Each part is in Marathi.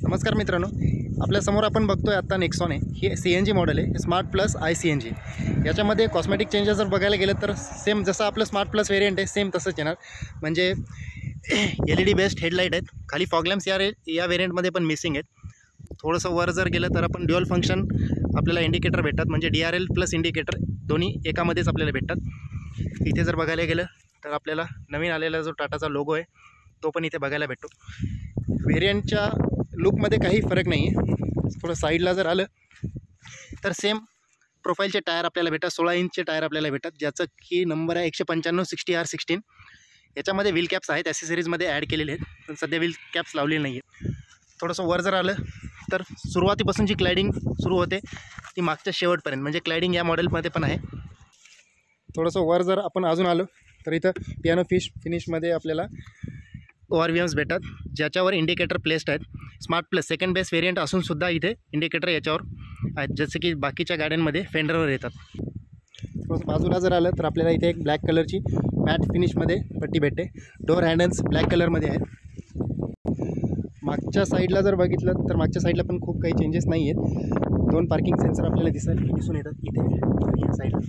नमस्कार मित्रांनो, आपल्यासमोर आपण बघतोय आता नेक्सॉन आहे. हे CNG मॉडेल आहे, स्मार्ट प्लस iCNG. याच्यामध्ये कॉस्मेटिक चेंजेस जर बघायला गेलं तर सेम जसं आपलं स्मार्ट प्लस वेरियंट आहे सेम तसंच येणार. म्हणजे LED बेस्ड हेडलाईट आहेत. खाली फॉग लॅम्प्स या वेरियंटमध्ये पण मिसिंग आहेत. थोडंसं वर जर गेलं तर आपण ड्युअल फंक्शन आपल्याला इंडिकेटर भेटतात, म्हणजे DRL प्लस इंडिकेटर दोन्ही एकामध्येच आपल्याला भेटतात. इथे जर बघायला गेलं तर आपल्याला नवीन आलेला जो टाटाचा लोगो आहे तो पण इथे बघायला भेटतो. वेरियंटच्या लुकमध्ये काही फरक नाही आहे. थोडं साईडला जर आलं तर सेम प्रोफाईलचे टायर आपल्याला भेटतात. 16 इंचचे टायर आपल्याला भेटतात, ज्याचं की नंबर आहे 195 60R16. याच्यामध्ये व्हील कॅप्स आहेत, ॲसेसरीजमध्ये ॲड केलेले आहेत, पण सध्या व्हील कॅप्स लावलेली नाही आहे. थोडंसं वर जर आलं तर सुरुवातीपासून जी क्लायडिंग सुरू होते ती मागच्या शेवटपर्यंत, म्हणजे क्लायडिंग या मॉडेलमध्ये पण आहे. थोडंसं वर जर आपण अजून आलो तर इथं पियानो फिनिशमध्ये आपल्याला ORVMs भेटतात, ज्याच्यावर इंडिकेटर प्लेस्ड आहेत. Smart plus second base variant असूनसुद्धा इथे इंडिकेटर याच्यावर आहेत, जसे की बाकीच्या गाड्यांमध्ये फेंडरवर येतात. थोडंसं बाजूला जर आलं तर आपल्याला इथे एक ब्लॅक कलरची मॅट फिनिशमध्ये पट्टी भेटते. डोअर हँडल्स ब्लॅक कलरमध्ये आहेत. मागच्या साईडला जर बघितलं तर मागच्या साईडला पण खूप काही चेंजेस नाही आहेत. 2 पार्किंग सेन्सर आपल्याला दिसून येतात इथे आणि या साईडला.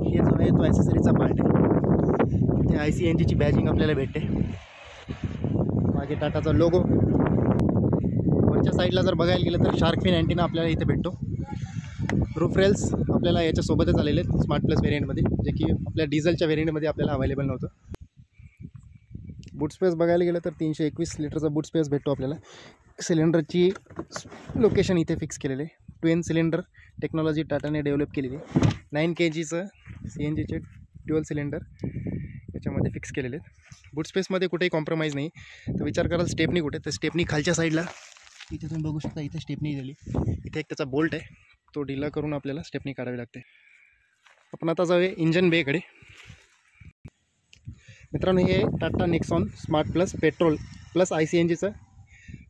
हे जो आहे तो ॲसेसरीचा पार्ट आहे. इथे iCNGची बॅजिंग आपल्याला भेटते. मागे टाटाचा लोगो. वरच्या साईडला जर बघायला गेलं तर शार्क फिन अँटिना आपल्याला इथे भेटतो. रूफ रेल्स आपल्याला याच्यासोबतच आलेले आहेत स्मार्ट प्लस वेरियंटमध्ये, जे की आपल्या डिझेलच्या वेरियंटमध्ये आपल्याला अवेलेबल नव्हतं. बूट स्पेस बघायला गेलं तर 321 लिटरचा बूट स्पेस भेटतो आपल्याला. सिलेंडरची लोकेशन इथे फिक्स केलेले आहे. ट्विन सिलेंडर टेक्नॉलॉजी टाटाने डेव्हलप केलेली आहे. 9 kgचं CNGचे ड्युअल सिलेंडर याच्यामध्ये फिक्स केलेले आहेत. बूट स्पेसमध्ये कुठेही कॉम्प्रोमाइज नाही. तर विचार कराल स्टेपनी कुठे, तर स्टेपनी खालच्या साईडला इथे तुम्ही बघू शकता. इथे स्टेपनी दिली, इथे एक त्याचा बोल्ट आहे, तो ढिला करून आपल्याला स्टेपनी काढावी लागते. आपण आता जाऊया इंजन बेकडे. मित्रांनो, हे Tata Nexon smart plus petrol plus iCNGचं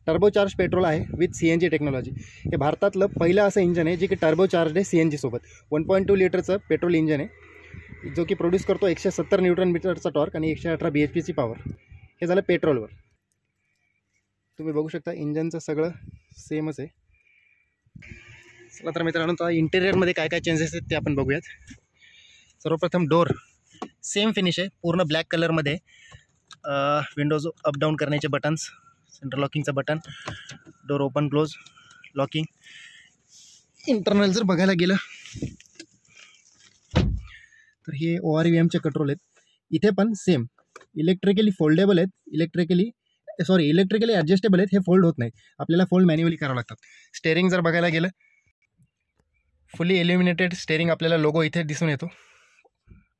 टर्बोचार्ज पेट्रोल आहे विथ CNG टेक्नॉलॉजी. हे भारतातलं पहिलं असं इंजन आहे जे की टर्बोचार्ज आहे CNG सोबत. 1.2 लिटरचं पेट्रोल इंजन आहे, जो की प्रोड्यूस करतो 170 न्यूटन मीटरचा टॉर्क आणि 118 bhpची पॉवर. हे झालं पेट्रोलवर. तुम्ही बघू शकता इंजनचं सगळं सेमच आहे. चला तर मित्रांनो, आता इंटेरियरमध्ये काय काय चेंजेस आहेत ते आपण बघूयात. सर्वप्रथम डोर सेम फिनिश आहे, पूर्ण ब्लॅक कलरमध्ये. विंडोज अप डाऊन करण्याचे बटन्स, सेंटर लॉकिंगचं button, door open close, locking. Internal जर बघायला गेलं तर हे ORVMचे कंट्रोल आहेत. इथे पण सेम इलेक्ट्रिकली फोल्डेबल आहेत, इलेक्ट्रिकली ॲडजस्टेबल आहेत. हे फोल्ड होत नाहीत, आपल्याला फोल्ड मॅन्युअली करावं लागतात. स्टेअरिंग जर बघायला गेलं फुली इल्युमिनेटेड स्टेअरिंग आपल्याला लोगो इथे दिसून येतो.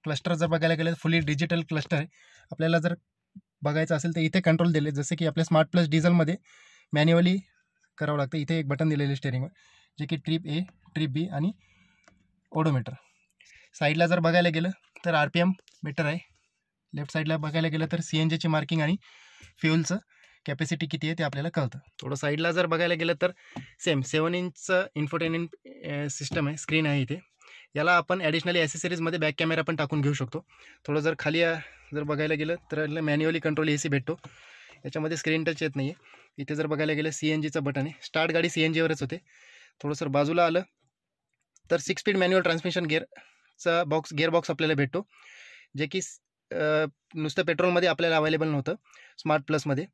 क्लस्टर जर बघायला गेलं फुली डिजिटल क्लस्टर आहे. आपल्याला जर बघायचं असेल तर इथे कंट्रोल दिले, जसे की आपल्या स्मार्ट प्लस डिझेलमध्ये मॅन्युअली करावं लागतं. इथे एक बटन दिलेलं स्टेअरिंगवर, जे की ट्रिप A, ट्रिप B आणि ओडोमीटर. साईडला जर बघायला गेलं तर RPM मीटर आहे. लेफ्ट साईडला बघायला गेलं तर CNGची मार्किंग आणि फ्युलचं कॅपॅसिटी किती आहे ते आपल्याला कळतं. थोडं साईडला जर बघायला गेलं तर सेम 7 इंचचं इन्फोटेनमेंट सिस्टम आहे, स्क्रीन आहे इथे. याला आपण ॲडिशनली ॲसेसरीजमध्ये बॅक कॅमेरा पण टाकून घेऊ शकतो. थोडं जर खाली जर बघायला गेलं तर मॅन्युअली कंट्रोल AC भेटतो. याच्यामध्ये स्क्रीन टच येत नाही आहे. इथे जर बघायला गेलं CNGचं बटन आहे. स्टार्ट गाडी CNGवरच होते. थोडंसं बाजूला आलं तर 6 स्पीड मॅन्युअल ट्रान्समिशन गिअरचा गिअरबॉक्स आपल्याला भेटतो, जे की नुसतं पेट्रोलमध्ये आपल्याला अवेलेबल नव्हतं स्मार्ट प्लसमध्ये,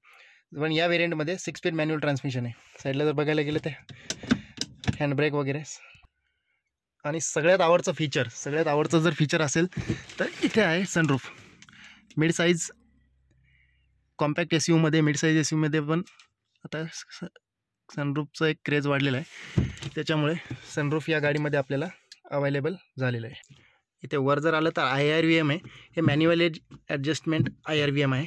पण या वेरियंटमध्ये 6 स्पीड मॅन्युअल ट्रान्समिशन आहे. साईडला जर बघायला गेलं तर हँडब्रेक वगैरे. आणि सगळ्यात आवडचं जर फीचर असेल तर इथे आहे सनरूफ. मिड साईज कॉम्पॅक्ट SUVमध्ये, मिड साईज SUVमध्ये पण आता सनरूफचं एक क्रेज वाढलेला आहे, त्याच्यामुळे सनरूफ या गाडीमध्ये आपल्याला अवेलेबल झालेलं आहे. इथे वर जर आलं तर IRVM आहे. हे मॅन्युअल ॲडजस्टमेंट IRVM आहे.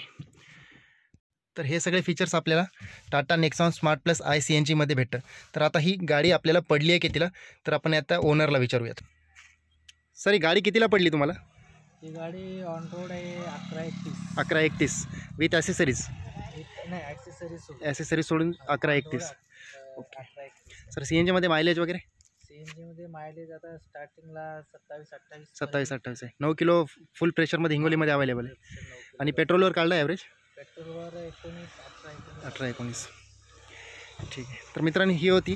तर हे सगळे फीचर्स आपल्याला टाटा नेक्सॉन स्मार्ट प्लस iCNGमध्ये भेटतं. तर आता ही गाडी आपल्याला पडली आहे कितीला, तर आपण आता ओनरला विचारूयात. सर, ही गाडी कितीला पडली तुम्हाला? ही गाडी ऑन रोड आहे 1131. 1131 विथ ॲसेसरीज? नाही, ॲसेसरीज सोडून 1131. ओके सर, CNGमध्ये मायलेज वगैरे? CNGमध्ये मायलेज आता स्टार्टिंगला 27-28 आहे. 9 किलो फुल प्रेशरमध्ये हिंगोलीमध्ये अवेलेबल आहे. आणि पेट्रोलवर काढला ॲव्हरेज? पेट्रोलवर 19, 18, 19. 18-19. ठीक आहे. तर मित्रांनो, ही होती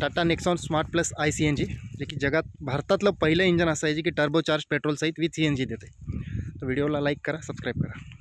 Tata Nexon smart plus I C N G, जे की जगात भारतातलं पहिलं इंजन असं आहे जे की टर्बो चार्ज पेट्रोल सहित विथ सी एन जी देते. तर व्हिडिओला लाईक करा, सबस्क्राईब करा.